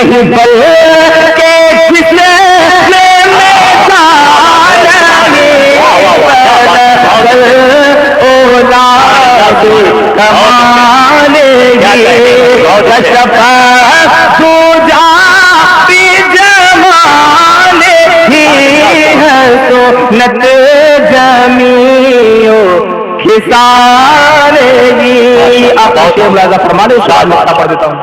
نہیں بلکہ جس نے اولاد کمانے کشف تو جا بھی جمانے ہی ہے سنت جمیع کھسانے گی. آپ شیخ ملاحظہ فرمانے شاہ مقطع پڑھ دیتا ہوں.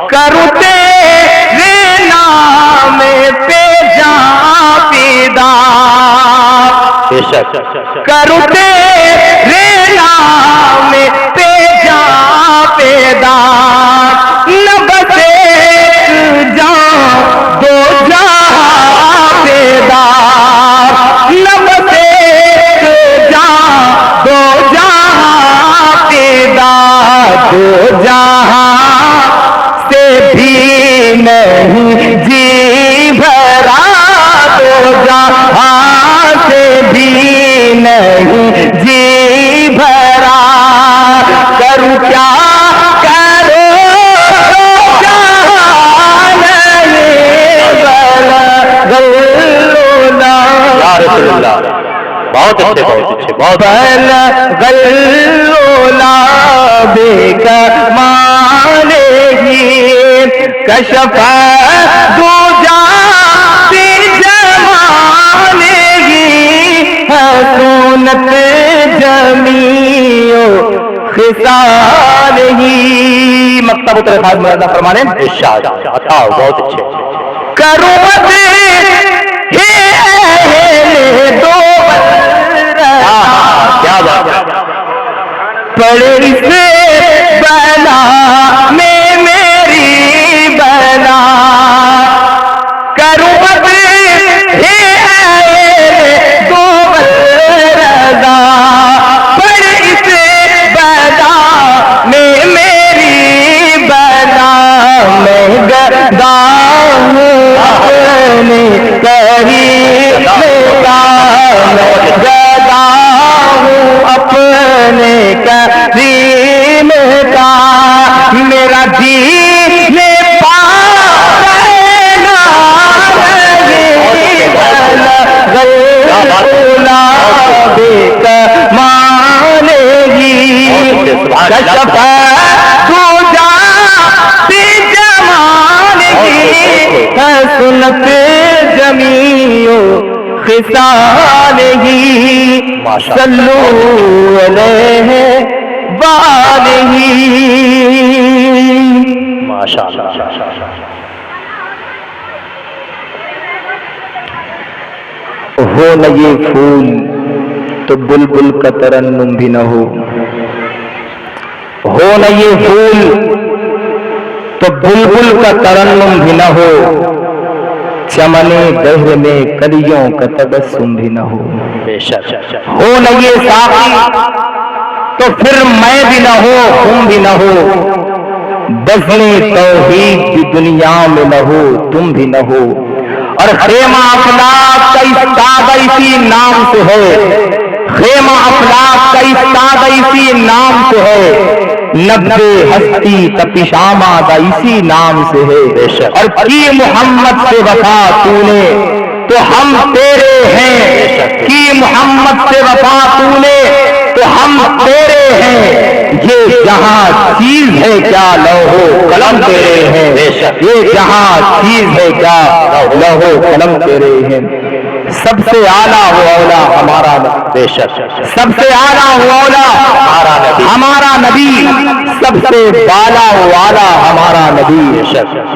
کرو تیرے نام پہ جاں فدا, کرو تیرے نام پہ جاں فدا, نہ بس ایک جاں دو جہاں فدا, نہ بس ایک جاں دو جہاں فدا, دو جہاں سے بھی نہیں جی بھرا, دو جہاں سے بھی نہیں جی بھرا, کروں کیا کرو جہان غلولا, بہت اچھے بہت غلولا بے کمانے گی, کشف دو جاتی جمانے گی, سنت جمیع خصال ہی. مکتب اتر خاص مرادہ فرمانے ارشاد عطا بہت اچھے. کرو مت ہے اہل دو کیا بات ہے, پڑے سے بلا میں میری بلا, کرو مت ہے دو رضا, پڑے سے بلا میں میری بلا, میں گدا ہوں اپنے کریم کا, میں گدا ہوں اپنے کریم کا, میرا دین پانا غلولا بے کمانے گی, کشف تو جاتی جمانے گی, سنت جمیع خصال ہی, صلو علیہ وآلہ. ماشاءاللہ. ہو نہ یہ پھول تو بلبل کا ترنم بھی نہ ہو, ہو نہ یہ پھول تو بلبل کا ترنم بھی نہ ہو, چمنے دہر میں کلیوں کا تبسم بھی نہ ہو, ہو نہ یہ ساقی تو پھر میں بھی نہ ہو تم بھی نہ ہو, بزم توحید بھی دنیا میں نہ ہو تم بھی نہ ہو, اور خیمہ افلاک کا استاد اسی نام سے ہے, خیمہ افلاک کا استاد اسی نام سے ہے, نبے ہستی تپش آمادہ اسی نام سے ہے, اور کی محمد سے وفا تو نے تو ہم تیرے ہیں, کی محمد سے وفا تو نے تو ہم تیرے ہیں, یہ جہاں چیز ہے کیا لوہو قلم تیرے ہیں, یہ جہاں چیز ہے کیا لوہو قلم تیرے ہیں. سب سے اعلیٰ ہو اولا ہمارا نبی, سب سے اعلیٰ ہو اولا ہمارا نبی, سب سے بالا ہو اعلیٰ ہمارا نبی,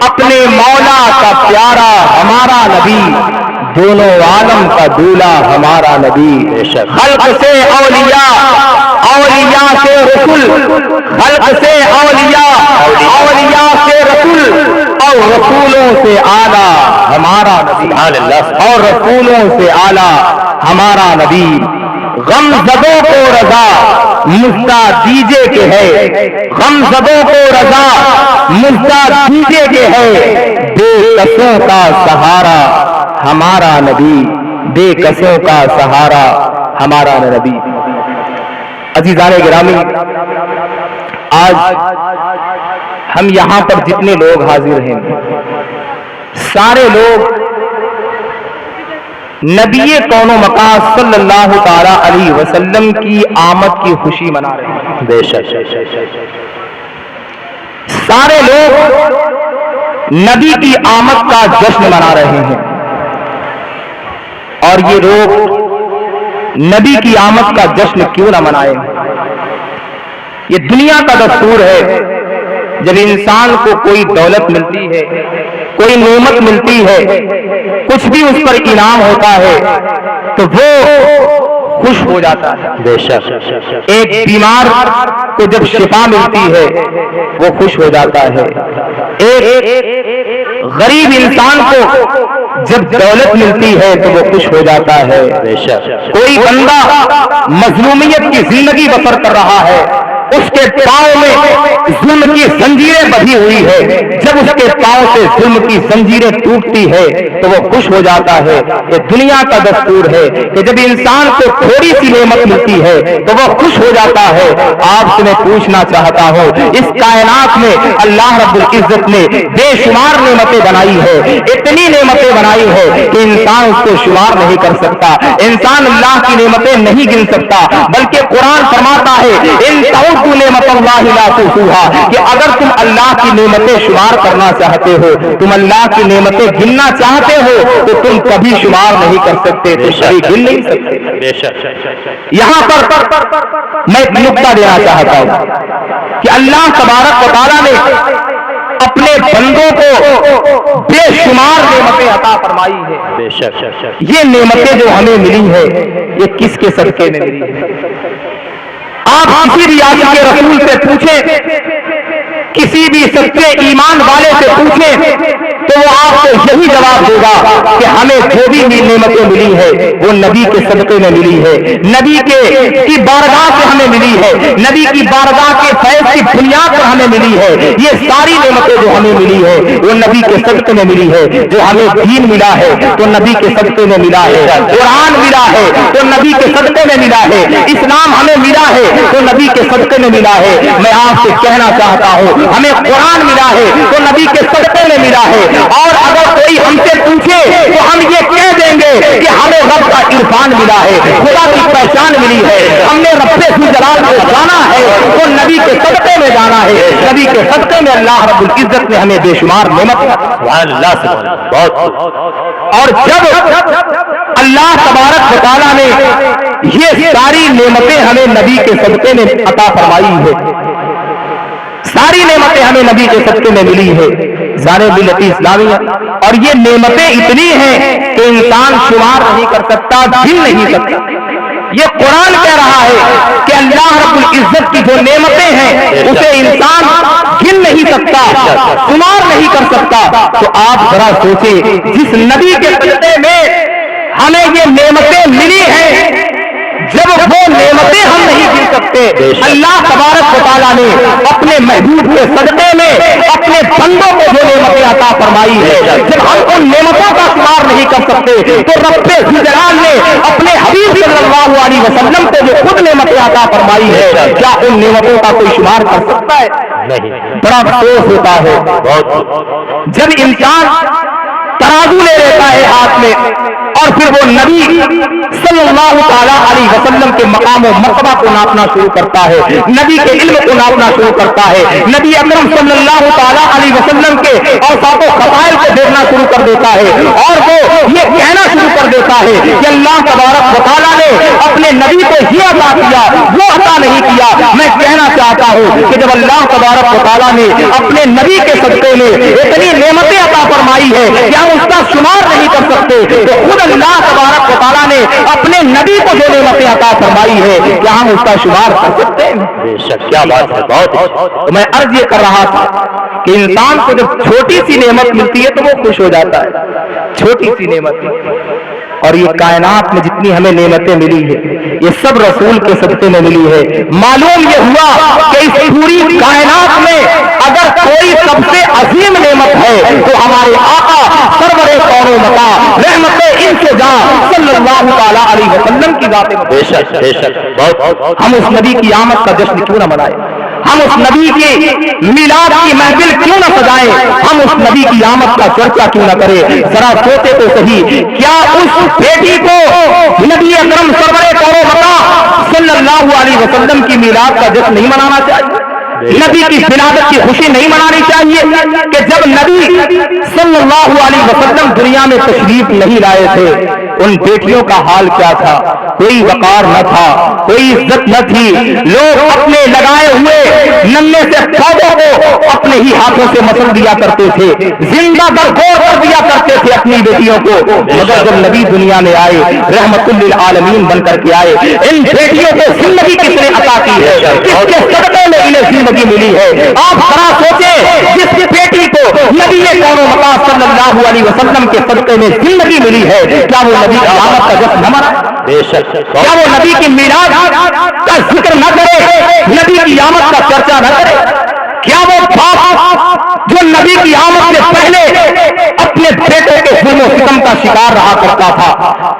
اپنے مولا کا پیارا ہمارا نبی, دونوں عالم کا دولا ہمارا نبی, خلق سے اولیاء اولیاء سے رسول, خلق سے اولیاء اولیاء سے رسول, اور رسولوں سے اعلیٰ ہمارا نبی, اور رسولوں سے اعلیٰ ہمارا نبی. غم زدوں کو رضا مجھتا دیجے کہ ہے, غم زدوں کو رضا مجھتا دیجے کہ ہے, بے کسوں کا سہارا ہمارا نبی, بے کسوں کا سہارا ہمارا نبی. عزیزان گرامی, آج ہم یہاں پر جتنے لوگ حاضر ہیں سارے لوگ نبی کون و مقام صلی اللہ تعالی علیہ وسلم کی آمد کی خوشی منا رہے ہیں. بے شک سارے لوگ نبی کی آمد کا جشن منا رہے ہیں. اور یہ لوگ نبی کی آمد کا جشن کیوں نہ منائیں؟ یہ دنیا کا دستور ہے. جب انسان کو کوئی دولت ملتی ہے، کوئی نعمت ملتی ہے، کچھ بھی اس پر انعام ہوتا ہے تو وہ خوش ہو جاتا ہے. بے شک ایک بیمار کو جب شفا ملتی ہے وہ خوش ہو جاتا ہے. ایک غریب انسان کو جب دولت ملتی ہے تو وہ خوش ہو جاتا ہے. بے شک کوئی بندہ مظلومیت کی زندگی بسر کر رہا ہے، اس کے پاؤں میں ظلم کی زنجیریں بندھی ہوئی ہے، جب اس کے پاؤں سے ظلم کی زنجیریں ٹوٹتی ہے تو وہ خوش ہو جاتا ہے. یہ دنیا کا دستور ہے کہ جب انسان کو تھوڑی سی نعمت ملتی ہے تو وہ خوش ہو جاتا ہے. آپ سے میں پوچھنا چاہتا ہوں، اس کائنات میں اللہ رب العزت نے بے شمار نعمتیں بنائی ہے، اتنی نعمتیں بنائی ہے کہ انسان اس کو شمار نہیں کر سکتا. انسان اللہ کی نعمتیں نہیں گن سکتا، بلکہ قرآن فرماتا ہے ان نعمت اللہ لا تحصوها، کہ اگر تم اللہ کی نعمتیں شمار کرنا چاہتے ہو، تم اللہ کی نعمتیں گننا چاہتے ہو تو تم کبھی شمار نہیں کر سکتے، تم کبھی گن نہیں سکتے. بے شک یہاں پر میں ایک نقطہ دینا چاہتا ہوں کہ اللہ تبارک و تعالیٰ نے اپنے بندوں کو بے شمار نعمتیں عطا فرمائی ہے. بے شک یہ نعمتیں جو ہمیں ملی ہے یہ کس کے صدقے میں ملی ہے؟ آپ کسی بھی عاشق رسول سے پوچھیں، کسی بھی سچے ایمان والے سے پوچھیں تو وہ آپ کو یہی جواب دے گا کہ ہمیں جو بھی نعمتیں ملی ہے وہ نبی کے صدقے میں ملی ہے، نبی کی بارگاہ سے ہمیں ملی ہے، نبی کی بارگاہ کے فیض کی بنیاد پر ہمیں ملی ہے. یہ ساری نعمتیں جو ہمیں ملی ہے وہ نبی کے صدقے میں ملی ہے. جو ہمیں دین ملا ہے تو نبی کے صدقے میں ملا ہے، قرآن ملا ہے تو نبی کے صدقے میں ملا ہے، اسلام ہمیں ملا ہے تو نبی کے صدقے میں ملا ہے. میں آپ سے کہنا چاہتا ہوں ہمیں قرآن ملا ہے تو نبی کے صدقے میں ملا ہے. اور اگر کوئی ہم سے پوچھے تو ہم یہ کہہ دیں گے کہ ہمیں رب کا عرفان ملا ہے، خدا کی پہچان ملی ہے، ہم نے رب سے جلال کو جانا ہے تو نبی کے صدقے میں جانا ہے. نبی کے صدقے میں اللہ رب العزت نے ہمیں بے شمار نعمت. اور جب اللہ تبارک و تعالیٰ نے یہ ساری نعمتیں ہمیں نبی کے صدقے میں عطا فرمائی ہے، ساری نعمتیں ہمیں نبی کے صدقے میں ملی ہے، ذرا ملت اسلامیہ، اور یہ نعمتیں اتنی ہیں کہ انسان شمار نہیں کر سکتا، گن نہیں سکتا. یہ قرآن کہہ رہا ہے کہ اللہ رب العزت کی جو نعمتیں ہیں اسے انسان گن نہیں سکتا، شمار نہیں کر سکتا. تو آپ ذرا سوچیں جس نبی کے صدقے میں ہمیں یہ نعمتیں ملی ہیں، جب وہ نعمتیں ہم نہیں گن سکتے، اللہ تبارک و تعالیٰ نے اپنے محبوب کے صدقے میں اپنے بندوں کو جو نعمتیں عطا فرمائی ہے، جب ہم ان نعمتوں کا شمار نہیں کر سکتے تو رب ذوالجلال نے اپنے حبیب صلی اللہ علیہ وسلم کو جو خود نعمتیں عطا فرمائی ہے، کیا ان نعمتوں کا کوئی شمار کر سکتا ہے؟ نہیں. بڑا افسوس ہوتا ہے جب انسان ترازو لے لیتا ہے ہاتھ میں اور پھر وہ نبی صلی اللہ تعالیٰ علیہ وسلم کے مقام و مرتبہ کو ناپنا شروع کرتا ہے، نبی کے علم کو ناپنا شروع کرتا ہے، نبی اکرم صلی اللہ تعالیٰ علیہ وسلم کے اوصاف و فضائل کو دیکھنا شروع کر دیتا ہے، اور وہ یہ کہنا شروع کر دیتا ہے کہ اللہ تبارک و تعالیٰ نے اپنے نبی کو یہ عطا کیا، وہ عطا نہیں کیا. میں کہنا چاہتا ہوں کہ جب اللہ تبارک و تعالیٰ نے اپنے نبی کے صدقے میں اتنی نعمتیں عطا فرمائی ہے کہ ہم اس کا شمار نہیں کر سکتے، تو خود اللہ تبارک و تعالیٰ نے اپنے نبی کو جو نعمتیں عطا فرمائی ہے کیا ہم اس کا شمار کر سکتے ہیں؟ بے شک کیا بات ہے. بہت تو میں عرض یہ کر رہا تھا کہ انسان کو جب چھوٹی سی نعمت ملتی ہے تو وہ خوش ہو جاتا ہے، چھوٹی سی نعمت. اور یہ کائنات میں جتنی ہمیں نعمتیں ملی ہے یہ سب رسول کے صدقے میں ملی ہے. معلوم یہ ہوا کہ اس پوری کائنات میں اگر کوئی سب سے عظیم نعمت ہے تو ہمارے آقا سرور کون و مقام رحمت انتظام صلی اللہ تعالیٰ علیہ وسلم کی ذات. بے شک بے شک. بہت ہم اس نبی کی آمد کا جشن کیوں نہ منائیں؟ ہم اس نبی کی میلاد کی محفل کیوں نہ سجائیں؟ ہم اس نبی کی آمد کا چرچا کیوں نہ کریں؟ ذرا سوچے تو صحیح، کیا اس بیٹی کو نبی اکرم سرور کون بتا صلی اللہ علیہ وسلم کی میلاد کا جشن نہیں منانا چاہیے؟ نبی کی ولادت کی خوشی نہیں منانی چاہیے کہ جب نبی صلی اللہ علیہ وسلم دنیا میں تشریف نہیں لائے تھے ان بیٹیوں کا حال کیا تھا؟ کوئی وقار نہ تھا، کوئی عزت نہ تھی، لوگ اپنے لگائے ہوئے ننے سے پودوں کو اپنے ہی ہاتھوں سے مسل دیا کرتے تھے، زندہ درگور کر دیا کرتے تھے اپنی بیٹیوں کو، مگر جب نبی دنیا میں آئے رحمت للعالمین بن کر کے آئے، ان بیٹیوں کو زندگی کس نے عطا کی ہے؟ کس کے صدقے میں انہیں زندگی ملی ہے؟ آپ ذرا سوچیں، جس بیٹی کو نبی کون و مقام صلی اللہ علیہ وسلم کے صدقے میں زندگی ملی ہے، کیا وہ نبی کی آمد کا جشن نہ منائے؟ کیا وہ نبی کی میلاد کا ذکر نہ کرے، نبی کی آمد کا چرچا نہ کرے؟ کیا وہ باپ جو نبی کی آمد سے پہلے اپنے بیٹوں کے ظلم و ستم کا شکار رہا کرتا تھا،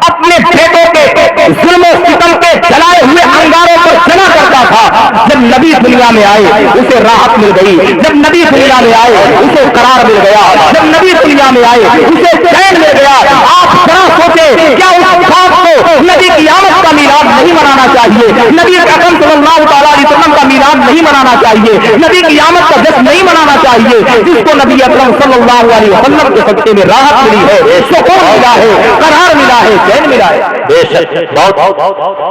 اپنے بیٹوں کے ظلم و ستم کے جلائے ہوئے انگاروں پر جمع کرتا تھا، جب نبی دنیا میں آئے اسے راحت مل گئی، جب نبی دنیا میں آئے اسے قرار مل گیا، جب نبی دنیا میں آئے اسے چین مل گیا؟ آپ ذرا سوچیں، کیا اس باپ کو نبی کی آمد کا میلاد نہیں منانا چاہیے؟ نبی اکرم صلی اللہ تعالیٰ علیہ وسلم کا میلاد نہیں منانا چاہیے؟ نبی کی آمد کا جشن نہیں منانا چاہیے؟ جس کو نبی اکرم صلی اللہ علیہ وسلم کے صدقے میں راحت ملی ہے، سکون ملا ہے، قرار ملا ہے، چین ملا ہے،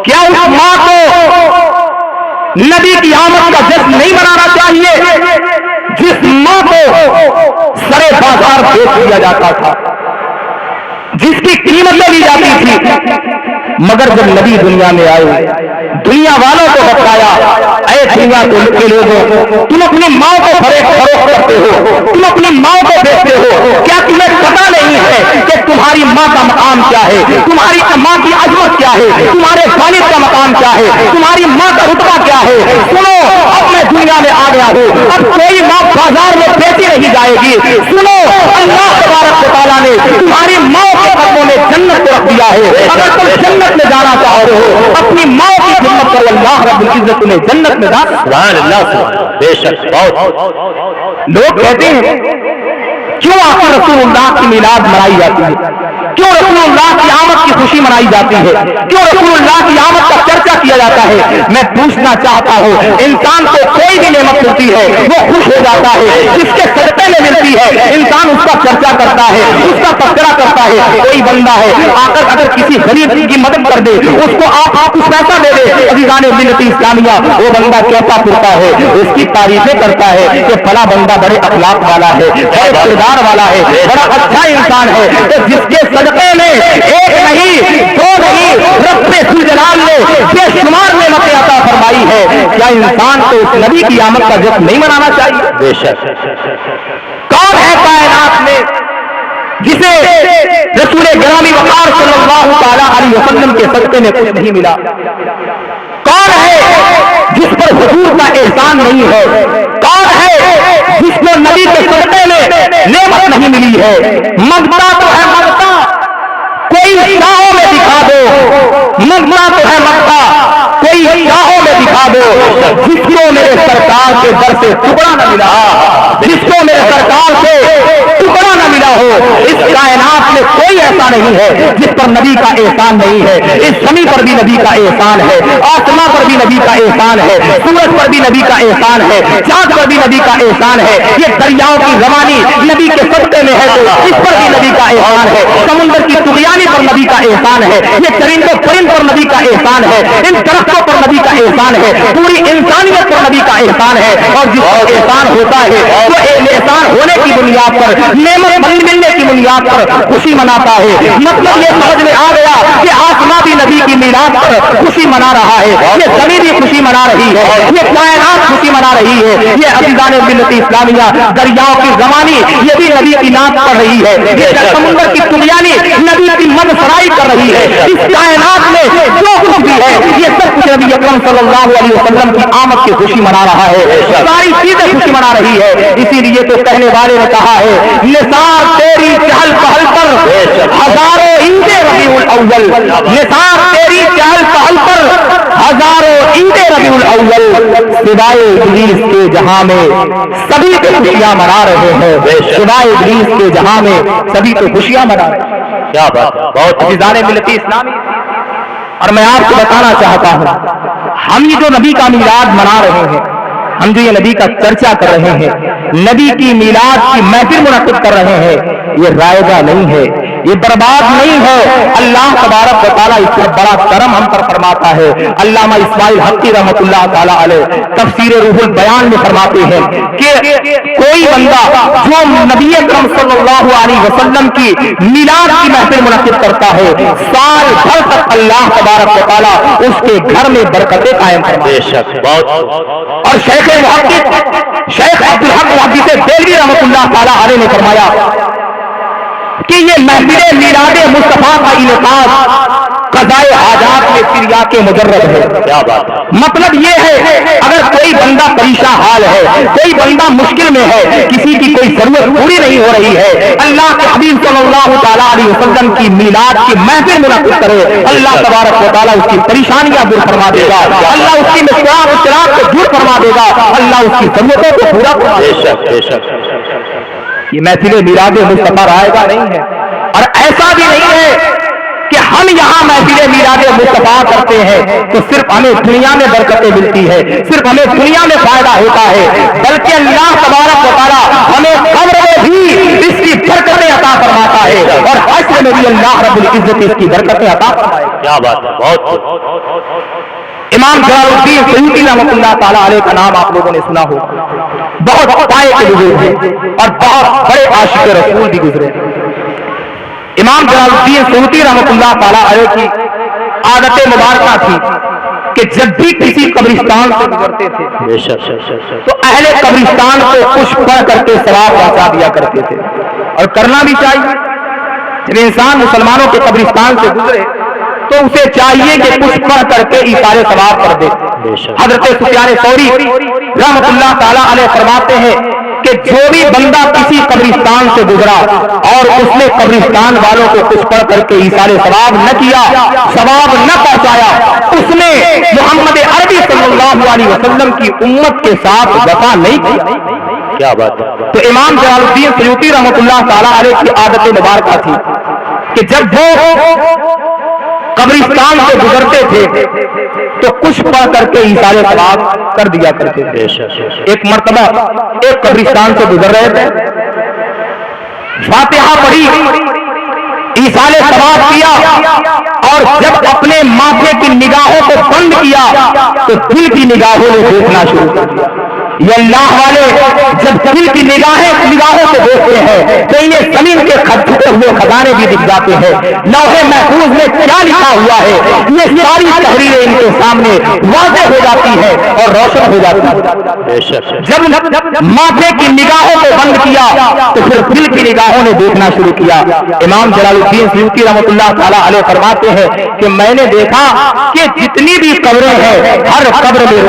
کیا اس ماں کو نبی کی آمد کا جشن نہیں منانا چاہیے جس ماں کو سرے بازار بیچ دیا جاتا تھا، جس کی قیمتیں لی جاتی تھی؟ مگر جب نبی دنیا میں آئے دنیا والوں کو بتایا، اے دنیا کے لوگوں، تم اپنی ماں کو فروخت کرتے ہو، تم اپنی ماں کو بیچتے ہو، کیا تمہیں پتا نہیں ہے کہ تمہاری ماں کا مقام کیا ہے، تمہاری ماں کی عظمت کیا ہے، تمہارے والد کا مقام کیا ہے، تمہاری ماں کا رتبہ کیا ہے؟ سنو، اب میں دنیا میں آ گیا ہوں، اب کوئی ماں بازار میں بیچی نہیں جائے گی۔ سنو، اللہ تبارک و تعالیٰ نے تمہاری ماں کے قدموں میں جنت کو رکھ دیا ہے، اگر تم جنت میں جانا چاہتے ہو اپنی ماں کی خدمت کرو، اللہ رب العزت نے جنت میں ڈال۔ سبحان اللہ، بے شک، لوگ کہتے ہیں کیوں آخر رسول اللہ کی میلاد منائی جاتی ہے، کیوں رسول اللہ کی آمد کی خوشی منائی جاتی ہے، کیوں رسول اللہ کی آمد کا چرچا کیا جاتا ہے؟ میں پوچھنا چاہتا ہوں، انسان کو کوئی بھی نعمت ملتی ہے وہ خوش ہو جاتا ہے، جس کے صدقے میں ملتی ہے انسان اس کا چرچا کرتا ہے، اس کا تذکرہ کرتا ہے۔ کوئی بندہ ہے آ کر اگر کسی غریب کی مدد کر دے، اس کو آپ کچھ پیسہ دے دے، عزیزان ملت اسلامیہ، وہ بندہ کیسا پھرتا ہے، اس کی تعریفیں کرتا ہے کہ فلاں بندہ بڑے اخلاق والا ہے، بڑے کردار والا ہے، بڑا اچھا انسان ہے، تو جس کے صدقے میں ایک نہیں دو نہیں رب ذوالجلال نے بے شمار نعمتیں عطا فرمائی ہے، کیا انسان کو اس نبی کی آمد کا جشن نہیں منانا چاہیے؟ بے شک۔ کون ہے کائنات میں جسے رسول گرامی وقار صلی اللہ تعالیٰ علیہ وسلم کے صدقے میں کچھ نہیں ملا؟ کون ہے جس پر حضور کا احسان نہیں ہے؟ کون ہے جس کو نبی کے صدقے میں نعمت نہیں ملی ہے؟ منگتا تو ہے منگتا، کوئی شاہوں میں دکھا دو، منگتا تو ہے منگتا، کوئی شاہوں میں دکھا دو، جس کو میرے سرکار کے در سے ٹکڑا نہ ملا، جس کو میرے سرکار سے ٹکڑا نہ ملا ہو۔ اس کائنات میں کوئی ایسا نہیں ہے جس پر نبی کا احسان نہیں ہے۔ اس زمین پر بھی نبی کا احسان ہے، آسمان پر بھی نبی کا احسان ہے، سورج پر بھی نبی کا احسان ہے، چاند پر بھی نبی کا احسان ہے، یہ دریاؤں کی روانی نبی کے صدقے میں ہے تو اس پر بھی نبی کا احسان ہے، سمندر کی طغیانی پر نبی کا احسان ہے، یہ چرند و پرند پر نبی کا احسان ہے، ان درختوں پر نبی کا احسان ہے، پوری انسانیت پر نبی کا احسان ہے۔ اور جس پر احسان ہوتا ہے وہ احسان ہونے کی بنیاد پر، نعمت ملنے کی بنیاد پر خوشی مناتا ہے۔ مطلب یہ سمجھ میں آ گیا کہ آسمان بھی نبی کی میلاد پر خوشی منا رہا ہے، یہ زمین بھی خوشی منا رہی ہے، یہ کائنات خوشی منا رہی ہے، یہ عزیزان ملت اسلامیہ دریاؤں کی روانی یہ بھی نبی کی نعت پڑھ رہی ہے، یہ سمندر کی طغیانی نبی کی مدسرائی کر رہی ہے۔ اس کائنات میں جو کچھ بھی ہے یہ سب کچھ نبی اکرم صلی اللہ علیہ وسلم کی آمد کی خوشی منا رہا ہے، ساری چیزیں خوشی منا رہی ہے۔ اسی لیے تو کہنے والے نے کہا ہے نثار تیری چہل پہل پر ہزاروں عید ربیع الاول، نثار تیری چہل پہل پر ہزاروں عید ربیع الاول سوائے ابلیس کے جہاں میں سبھی تو خوشیاں منا رہے ہیں، سوائے ابلیس کے جہاں میں سبھی تو خوشیاں منا رہے ہیں۔ کیا بات، بہت عزیزان ملت اسلامی، اور میں آپ کو بتانا چاہتا ہوں، ہم یہ جو نبی کا میلاد منا رہے ہیں، ہم جو یہ نبی کا چرچا کر رہے ہیں، نبی کی میلاد کی محفل منعقد کر رہے ہیں، یہ رائگاں نہیں ہے، یہ برباد نہیں ہے۔ اللہ تبارک و تعالیٰ اس سے بڑا کرم ہم پر فرماتا ہے۔ علامہ اسماعیل حقی رحمۃ اللہ تعالیٰ علیہ تفسیر روح البیان میں فرماتے ہیں کہ کوئی بندہ جو نبی اکرم صلی اللہ علیہ وسلم کی میلاد کی محفل منعقد کرتا ہے، سال بھر تک اللہ تبارک و تعالیٰ اس کے گھر میں برکتیں قائم کرتا ہے۔ بے شک، بہت۔ اور شیخ محقق شیخ عبدالحق محدث دہلوی رحمۃ اللہ تعالیٰ علیہ نے فرمایا کہ یہ محفل میلاد مصطفیٰ کا انعقاد قضائے حاجات میں سریا کے مجرد ہے۔ کیا بات ہے، مطلب یہ ہے اگر کوئی بندہ پریشان حال ہے، کوئی بندہ مشکل میں ہے، کسی کی کوئی ضرورت پوری نہیں ہو رہی ہے، اللہ کے حبیب صلی اللہ تعالیٰ علیہ وسلم کی میلاد کی محفل منعقد کرے، اللہ تبارک و تعالیٰ اس کی پریشانیاں دور فرما دے گا، اللہ اس کی مشکلات کو دور فرما دے گا، اللہ اس کی ضرورتوں کو پورا کرے گا۔ بے شک، بے شک۔ یہ محفل میلاد مصطفیٰ رائے گا نہیں ہے، اور ایسا بھی نہیں ہے کہ ہم یہاں محفل میلاد مصطفیٰ کرتے ہیں تو صرف ہمیں دنیا میں برکتیں ملتی ہے، صرف ہمیں دنیا میں فائدہ ہوتا ہے، بلکہ اللہ تبارک و تعالیٰ ہمیں قبر میں بھی اس کی برکتیں عطا فرماتا ہے، اور حشر میں بھی اللہ رب العزت اس کی برکتیں عطا فرمائے گا۔ کیا بات ہے، بہت۔ امام جلال الدین سیوطی رحمۃ اللہ تعالیٰ علیہ کا نام آپ لوگوں نے سنا ہو، بہت پائے کے بزرگ ہیں اور بہت بڑے عاشق رسول بھی گزرے۔ امام جلال الدین سیوطی رحمۃ اللہ تعالیٰ علیہ کی عادت مبارکہ تھی کہ جب بھی کسی قبرستان سے گزرتے تھے بے شک، تو اہل قبرستان کو کچھ پڑھ کر کے ثواب پہنچا دیا کرتے تھے، اور کرنا بھی چاہیے۔ جب انسان مسلمانوں کے قبرستان سے گزرے تو اسے چاہیے کہ کچھ پڑھ کر کے ایثار ثواب کر دے۔ حضرت سفیان ثوری رحمۃ اللہ تعالیٰ علیہ فرماتے ہیں کہ جو بھی بندہ کسی قبرستان سے گزرا اور اس نے قبرستان والوں کو کچھ پڑھ کر کے ایثار ثواب نہ کیا، ثواب نہ پہنچایا، اس نے محمد عربی صلی اللہ علیہ وسلم کی امت کے ساتھ وفا نہیں کی۔ کیا بات ہے، تو امام جلال الدین سیوطی رحمۃ اللہ تعالیٰ علیہ کی عادت مبارکہ تھی کہ جب وہ قبرستان سے گزرتے تھے تو کچھ پڑھ کر کے ایثار ثواب کر دیا کرتے تھے۔ بے شک۔ ایک مرتبہ ایک قبرستان سے گزر رہے تھے، فاتحہ پڑھی، ایثار ثواب کیا، اور جب اپنے ماتھے کی نگاہوں کو بند کیا تو دل کی نگاہوں نے دیکھنا شروع کر دیا۔ یہ اللہ والے جب دل کی نگاہوں سے دیکھتے ہیں تو انہیں زمین کے چھپے ہوئے خزانے بھی دکھ جاتے ہیں، لوح محفوظ میں کیا لکھا ہوا ہے یہ ساری تحریریں ان کے سامنے واضح ہو جاتی ہے اور روشن ہو جاتی ہے۔ بے شک۔ جب ماتھے کی نگاہوں کو بند کیا تو پھر دل کی نگاہوں نے دیکھنا شروع کیا۔ امام جلال الدین سیوطی رحمۃ اللہ تعالیٰ علیہ فرماتے ہیں کہ میں نے دیکھا کہ جتنی بھی قبریں ہیں ہر قبر میں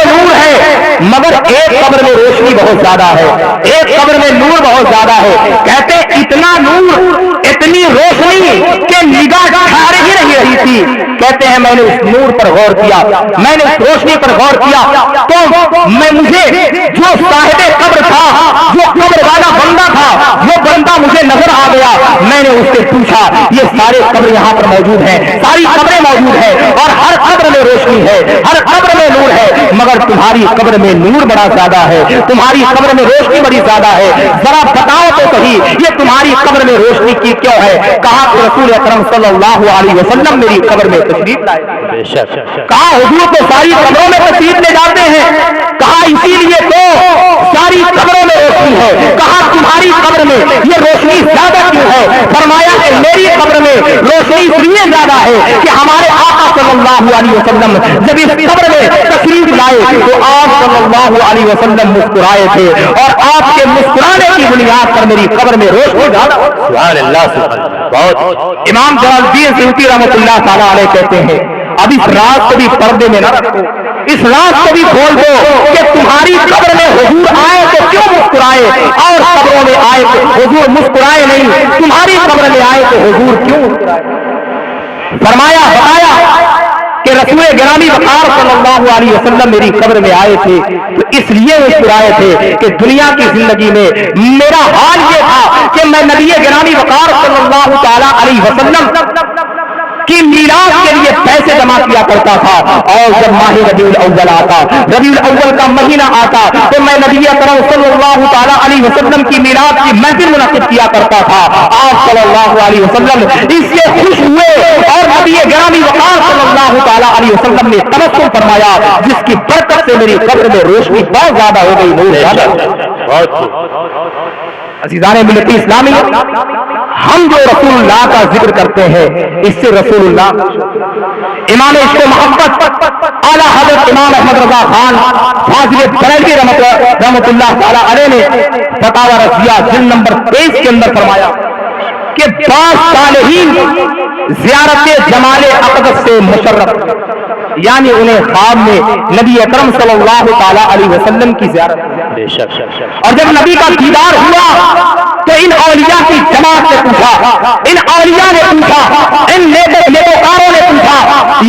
نور ہے، مگر ایک قبر میں روشنی بہت زیادہ ہے، ایک قبر میں نور بہت زیادہ ہے۔ کہتے اتنا نور، اتنی روشنی کہ نگاہ ٹھہر ہی نہیں رہی تھی۔ کہتے ہیں میں نے اس نور پر غور کیا، میں نے اس روشنی پر غور کیا تو مجھے جو صاحب قبر تھا، جو قبر والا بندہ تھا، وہ بندہ مجھے نظر آ گیا۔ میں نے اس سے پوچھا یہ سارے قبر یہاں پر موجود ہیں، ساری قبریں موجود ہیں اور ہر قبر میں روشنی ہے، ہر قبر میں نور ہے، مگر تمہاری قبر میں نور بڑا زیادہ ہے، تمہاری قبر میں روشنی بڑی زیادہ ہے، ذرا بتاؤ تو صحیح یہ تمہاری قبر میں روشنی کی کیوں ہے؟ کہا کہ رسول اکرم صلی اللہ علیہ وسلم میری قبر میں تشریف لائے۔ بے شک۔ کہا حضور تو ساری قبروں میں تشریف لے جاتے ہیں، کہا اسی لیے تو ساری قبروں میں روشنی ہے، کہا تمہاری قبر میں یہ روشنی زیادہ کیوں ہے؟ فرمایا کہ میری قبر میں روشنی اس لیے زیادہ ہے کہ ہمارے آقا صلی اللہ علیہ وسلم جب اس قبر میں تشریف لائے تو آپ صلی اللہ علیہ وسلم مسکرائے تھے، اور آپ کے مسکرانے کی بنیاد پر میری قبر میں روشنی زیادہ۔ سبحان اللہ، سبحان اللہ، بہت۔ امام جلال الدین سیوطی رحمۃ اللہ تعالیٰ علیہ کہتے ہیں اب اس رات کو بھی پردے میں نہ رکھو، اس رات کو بھی کھول دو کہ تمہاری قبر میں حضور آئے تو کیوں مسکرائے، اور قبروں میں آئے تو حضور مسکرائے نہیں، تمہاری قبر میں آئے تو حضور کیوں مسکرائے؟ فرمایا بتایا کہ رسول گرامی وقار صلی اللہ علیہ وسلم میری قبر میں آئے تھے تو اس لیے مسکرائے تھے کہ دنیا کی زندگی میں میرا حال یہ تھا کہ میں نبی گرامی وقار صلی اللہ تعالی علیہ وسلم کی میراث کے لیے پیسے جمع کیا کرتا تھا، اور جب ماہ ربیع الاول آتا، ربیع الاول کا مہینہ آتا تو میں نبی اکرم صلی اللہ تعالی علیہ وسلم کی میراث کی محفل منعقد کیا کرتا تھا۔ آپ صلی اللہ علیہ وسلم اس سے خوش ہوئے اور نبی گرامی وقار صلی اللہ تعالی علیہ وسلم نے تبسم فرمایا، جس کی برکت سے میری قبر میں روشنی بہت زیادہ ہو گئی۔ عزیزان ملت اسلامی، ہم جو رسول اللہ کا ذکر کرتے ہیں اس سے رسول اللہ امام عشق و محبت اعلیٰ حضرت امام احمد رضا خان فاضل بریلوی رحمۃ اللہ تعالی علیہ نے فتاوی رضیہ جلد نمبر 23 کے اندر فرمایا کہ بعض صالحین زیارت جمال اقدس سے مشرف، یعنی انہیں خواب میں نبی اکرم صلی اللہ تعالی علیہ وسلم کی زیارت، اور جب نبی کا دیدار ہوا تو ان اولیاء کی جماعت نے پوچھا، ان اولیاء نے پوچھا، ان نیکوکاروں نے پوچھا،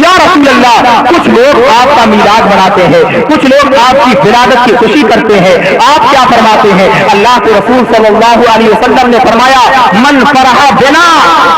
یا رسول اللہ کچھ لوگ آپ کا میلاد مناتے ہیں، کچھ لوگ آپ کی ولادت کی خوشی کرتے ہیں، آپ کیا فرماتے ہیں؟ اللہ کے رسول صلی اللہ علیہ وسلم نے فرمایا، من فرح بنا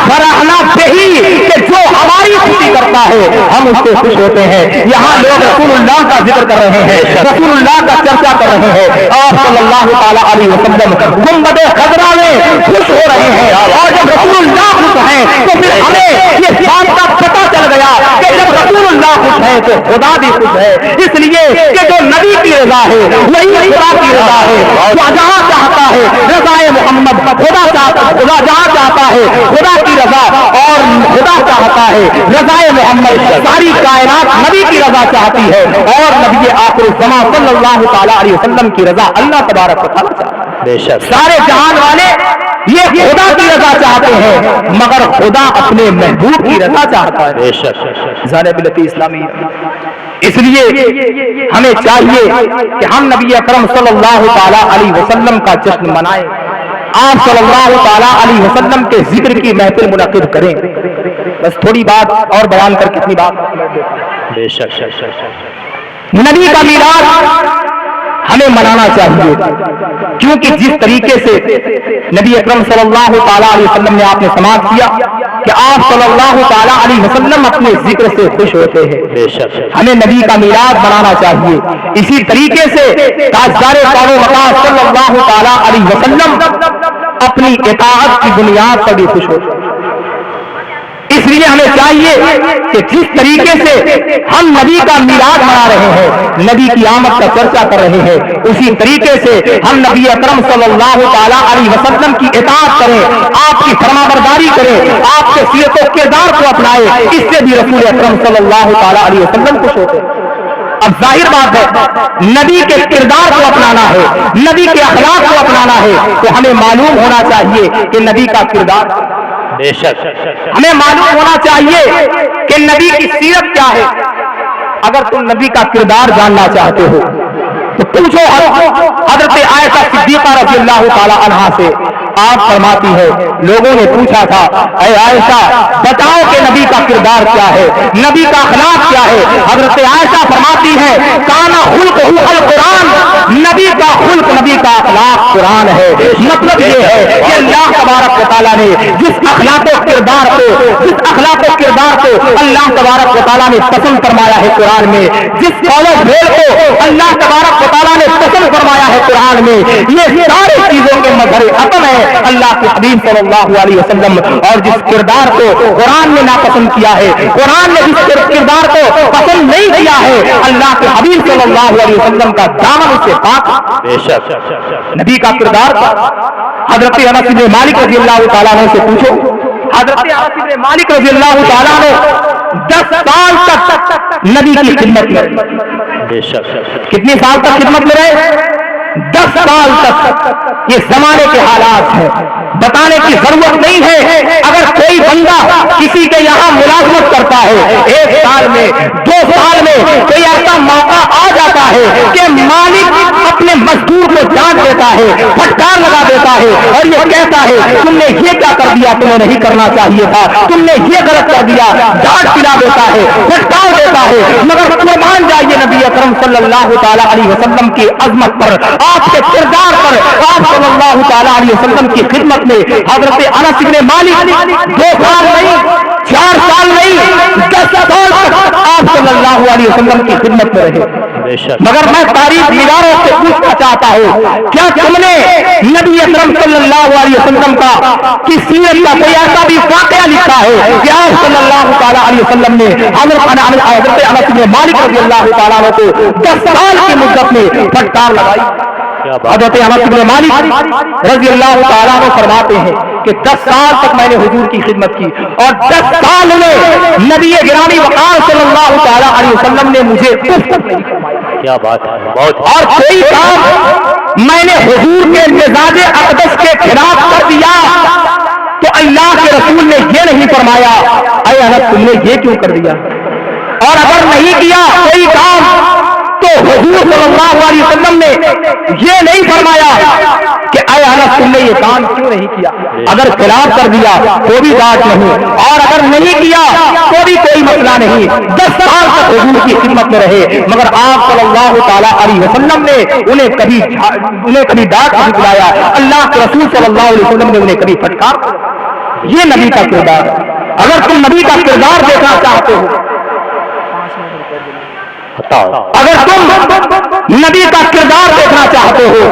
فرحنا بہی، کہ جو ہماری خوشی کرتا ہے ہم اس سے خوش ہوتے ہیں۔ یہاں لوگ رسول اللہ کا ذکر کر رہے ہیں، رسول اللہ کا چرچا کر رہے ہیں، آپ صلی اللہ تعالی علیہ وسلم گنبد خضرا میں خوش ہو رہے ہیں، اور جب رسول اللہ خوش ہیں تو پھر ہمیں یہ بات کا پتہ چل گیا کہ جب رسول اللہ خوش ہے تو خدا بھی خوش ہے، اس لیے کہ جو نبی کی رضا ہے وہی خدا کی رضا ہے۔ جو جہاں چاہتا ہے رضائے محمد، خدا جہاں چاہتا ہے خدا کی رضا، اور خدا چاہتا ہے رضائے محمد، ساری کائنات نبی کی رضا چاہتی ہے، اور نبی آخر الزمان صلی اللہ تعالی علیہ وسلم کی رضا اللہ تبارک و تعالی چاہتا ہے۔ بے شک سارے جہان والے یہ خدا کی رضا چاہتے ہیں، مگر خدا اپنے محبوب کی رضا چاہتا ہے۔ بے شک ذرا ملت اسلامی، اس لیے ہمیں چاہیے کہ ہم نبی اکرم صلی اللہ تعالی علیہ وسلم کا جشن منائیں، آپ صلی اللہ تعالی علیہ وسلم کے ذکر کی محفل منعقد کریں۔ بس تھوڑی بات اور بیان کر کتنی بات، بے شک نبی کا میلاد ہمیں منانا چاہیے، کیونکہ جس طریقے سے نبی اکرم صلی اللہ تعالی علیہ وسلم نے آپ نے سماعت کیا کہ آپ صلی اللہ تعالی علیہ وسلم اپنے ذکر سے خوش ہوتے ہیں، ہمیں نبی کا میلاد منانا چاہیے۔ اسی طریقے سے تاجدار قوم و مقام صلی اللہ تعالی علیہ وسلم اپنی اطاعت کی بنیاد پر بھی خوش ہوتے ہیں۔ اس لیے ہمیں چاہیے کہ جس طریقے سے ہم نبی کا میلاد منا رہے ہیں، نبی کی آمد کا چرچا کر رہے ہیں، اسی طریقے سے ہم نبی اکرم صلی اللہ تعالی علیہ وسلم کی اطاعت کریں، آپ کی فرمانبرداری کریں، آپ کے سیرت و کردار کو اپنائیں، اس سے بھی رسول اکرم صلی اللہ تعالی علیہ وسلم خوش ہوتے ہیں۔ اب ظاہر بات ہے نبی کے کردار کو اپنانا ہے، نبی کے اخلاق کو اپنانا ہے، تو ہمیں معلوم ہونا چاہیے کہ نبی کا کردار، بے شک ہمیں معلوم ہونا چاہیے کہ نبی کی سیرت کیا ہے۔ اگر تم نبی کا کردار جاننا چاہتے ہو تو پوچھو حضرت عائشہ صدیقہ رضی اللہ تعالی عنہا سے۔ آپ فرماتی ہے لوگوں نے پوچھا تھا اے عائشہ بتاؤ کہ نبی کا کردار کیا ہے، نبی کا اخلاق کیا ہے؟ حضرت عائشہ فرماتی ہے کانا خلق القرآن، نبی کا خلق، نبی کا اخلاق قرآن ہے۔ مطلب یہ ہے کہ اللہ تبارک و تعالیٰ نے جس اخلاق و کردار کو اللہ تبارک و تعالیٰ نے پسند فرمایا ہے قرآن میں، جس قول و فعل کو اللہ تبارک و تعالیٰ نے پسند فرمایا ہے قرآن میں، یہ ساری چیزوں کے مظہر ختم ہے اللہ کے حبیب صلی اللہ علیہ وسلم۔ اور جس کردار کو قرآن نے ناپسند کیا ہے، قرآن نے جس کردار کو پسند نہیں کیا ہے، اللہ کے حبیب صلی اللہ علیہ وسلم کا دامن اس سے پاک۔ بے شک نبی کا کردار حضرت انس بن مالک رضی اللہ تعالیٰ عنہ سے پوچھو، حضرت انس بن مالک رضی اللہ تعالیٰ عنہ 10 سال تک نبی کی خدمت میں، بے شک کتنی سال تک خدمت میں رہے؟ 10 سال تک۔ یہ زمانے کے حالات ہیں، بتانے کی ضرورت نہیں ہے۔ اگر کوئی بندہ کسی کے یہاں ملازمت کرتا ہے 1 سال میں 2 سال میں کوئی ایسا موقع آ جاتا ہے کہ مالک اپنے مزدور کو ڈانٹ دیتا ہے, پھٹکار لگا دیتا ہے اور یہ کہتا ہے تم نے یہ کیا کر دیا, تمہیں نہیں کرنا چاہیے تھا, تم نے یہ غلط کر دیا, ڈانٹ پلا دیتا ہے, پھٹکار دیتا ہے. مگر قربان جائیے نبی اکرم صلی اللہ تعالی علیہ وسلم کی عظمت پر, آپ کے کردار پر, آپ صلی اللہ تعالی علیہ وسلم کی خدمت میں حضرت انس بن مالک 2 سال نہیں, 4 سال نہیں, 10 سال تک آپ صلی اللہ علیہ وسلم کی خدمت میں رہے. مگر میں تاریخ نگاروں سے پوچھنا چاہتا ہوں, کیا تم نے نبی اکرم صلی اللہ علیہ وسلم کا کی سیرت کا کوئی ایسا بھی واقعہ لکھا ہے کہ آپ صلی اللہ تعالی علیہ وسلم نے حضرت انس بن مالک رضی اللہ تعالیٰ عنہ کو 10 سال کی مدت میں پھٹکار لگائی؟ حضرت انس بن مالک رضی اللہ تعالیٰ عنہ فرماتے ہیں کہ 10 سال تک میں نے حضور کی خدمت کی اور 10 سال میں نبی گرامی وقار صلی اللہ تعالیٰ علیہ وسلم نے مجھے کیا بات ہے, بہت. اور کوئی کام میں نے حضور کے مزاج اقدس کے خلاف کر دیا تو اللہ کے رسول نے یہ نہیں فرمایا اے انس تم نے یہ کیوں کر دیا, اور اگر نہیں کیا کوئی کام تو حضور صلی اللہ علیہ وسلم نے یہ نہیں فرمایا کہ اے انس تم نے یہ کام کیوں نہیں کیا. اگر خلاف کر دیا تو بھی ڈانٹ نہیں, اور اگر نہیں کیا تو بھی کوئی مسئلہ نہیں. 10 سال تک حضور کی خدمت میں رہے مگر آپ صلی اللہ تعالی علیہ وسلم نے انہیں کبھی ڈانٹ نہیں دلایا, اللہ کے رسول صلی اللہ علیہ وسلم نے انہیں کبھی پھٹکار. یہ نبی کا کردار. اگر تم نبی کا کردار دیکھنا چاہتے ہو, اگر تم نبی کا کردار دیکھنا چاہتے ہو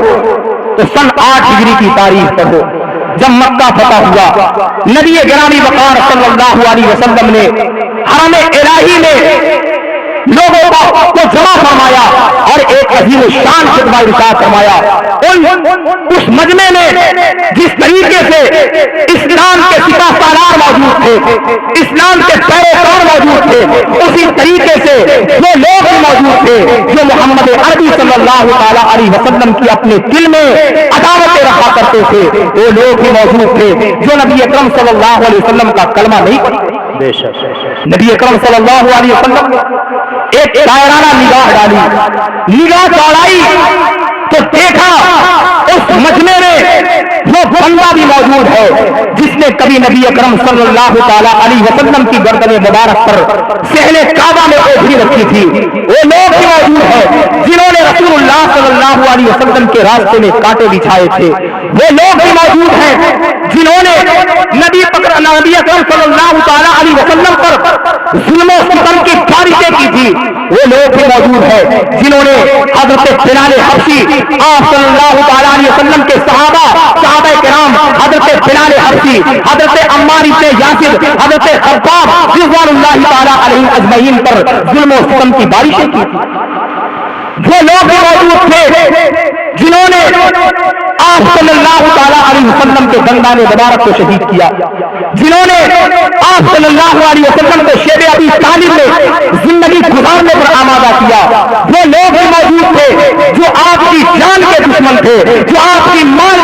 تو سن 8 ہجری کی تاریخ پڑھو, جب مکہ فتح ہوا, نبی گرامی وقار صلی اللہ علیہ وسلم نے حرم الہی میں لوگوں کو جمع فرمایا اور ایک عظیم الشان خطبہ ارشاد فرمایا. اس مجمع میں جس طریقے سے اسلام کے سپاہ سالار موجود تھے, اسلام کے پیروکار موجود تھے, اسی طریقے سے وہ لوگ بھی موجود تھے جو محمد عربی صلی اللہ تعالی علیہ وسلم کی اپنے دل میں عداوتیں رکھا کرتے تھے. وہ لوگ بھی موجود تھے جو نبی اکرم صلی اللہ علیہ وسلم کا کلمہ نہیں پڑھتے. نبی اکرم صلی اللہ علیہ وسلم نے ایک شاعرانہ نگاہ ڈالی, نگاہ چڑھائی تو دیکھا اس مجمع میں وہ بندہ بھی موجود ہے جس نے کبھی نبی اکرم صلی اللہ تعالی علیہ وسلم کی گردن مبارک پر صحن کعبہ میں اوڑھی رکھی تھی. وہ لوگ بھی موجود ہیں جنہوں نے رسول اللہ صلی اللہ علیہ وسلم کے راستے میں کانٹے بچھائے تھے. وہ لوگ بھی موجود ہیں جنہوں نے نبی اکرم صلی اللہ تعالی علیہ وسلم پر ظلم و ستم کی بارشیں کی تھی. وہ لوگ بھی موجود ہیں جنہوں نے حضرت بلال حبشی, آپ صلی اللہ تعالی علیہ وسلم کے صحابہ کرام, حضرت بلال حبشی, حضرت عمار بن یاسر, حضرت خباب رضوان اللہ تعالی علیہ اجمعین پر ظلم و ستم کی بارشیں کی تھی. وہ لوگ بھی موجود تھے جنہوں نے آپ صلی اللہ تعالی علیہ وسلم کے دندان مبارک کو شہید کیا, جنہوں نے آپ صلی اللہ علیہ وسلم کو شیب ابی طالب میں زندگی گزارنے پر آمادہ کیا. وہ لوگ بھی موجود تھے جو آپ کی جان کے دشمن تھے, جو آپ کے مال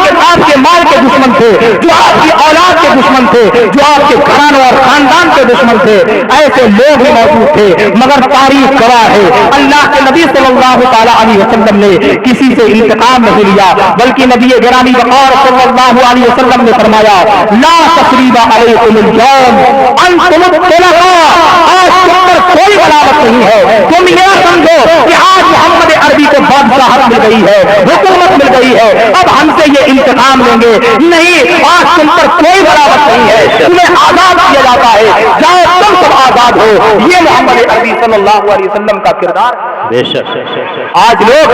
کے دشمن تھے, جو آپ کی اولاد کے دشمن تھے, جو آپ کے گھرانوں اور خاندان کے دشمن تھے. ایسے لوگ بھی موجود تھے مگر تاریخ گواہ ہے اللہ کے نبی صلی اللہ تعالی علیہ وسلم نے کسی سے انتقام نہیں لیا, بلکہ نبی گرامی وقار صلی اللہ علیہ وسلم نے فرمایا لا تثریب علیکم اليوم انتم الطلقاء, آج تم پر کوئی بلاوت نہیں ہے. تم یہ سمجھو کہ آج محمد عربی کو بادشاہت مل گئی ہے, حکومت مل گئی ہے, اب ہم سے یہ انتقام لیں گے. نہیں, آج تم پر کوئی بلاوت نہیں ہے, تمہیں آزاد کیا جاتا ہے, جاؤ تم سب آزاد ہو. یہ محمد عربی صلی اللہ علیہ وسلم کا کردار. آج لوگ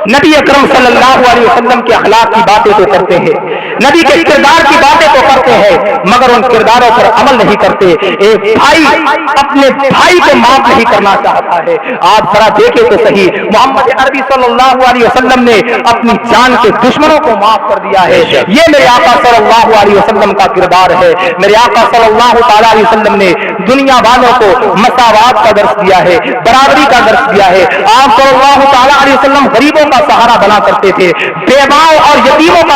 نبی اکرم صلی اللہ علیہ وسلم کے اخلاق کی باتیں تو کرتے ہیں, نبی کے کردار کی باتیں تو کرتے ہیں, مگر ان کرداروں پر عمل نہیں کرتے. ایک بھائی اپنے بھائی کو معاف نہیں کرنا چاہتا ہے. آپ ذرا دیکھیں تو صحیح, محمد عربی صلی اللہ علیہ وسلم نے اپنی جان کے دشمنوں کو معاف کر دیا ہے. یہ میرے آقا صلی اللہ علیہ وسلم کا کردار ہے. میرے آقا صلی اللہ تعالی علیہ وسلم نے دنیا والوں کو مساوات کا درس دیا ہے, برابری کا درس دیا ہے. آپ صلی اللہ تعالی علیہ وسلم غریبوں کا سہارا بنا کرتے تھے, بیواؤں اور یتیموں کا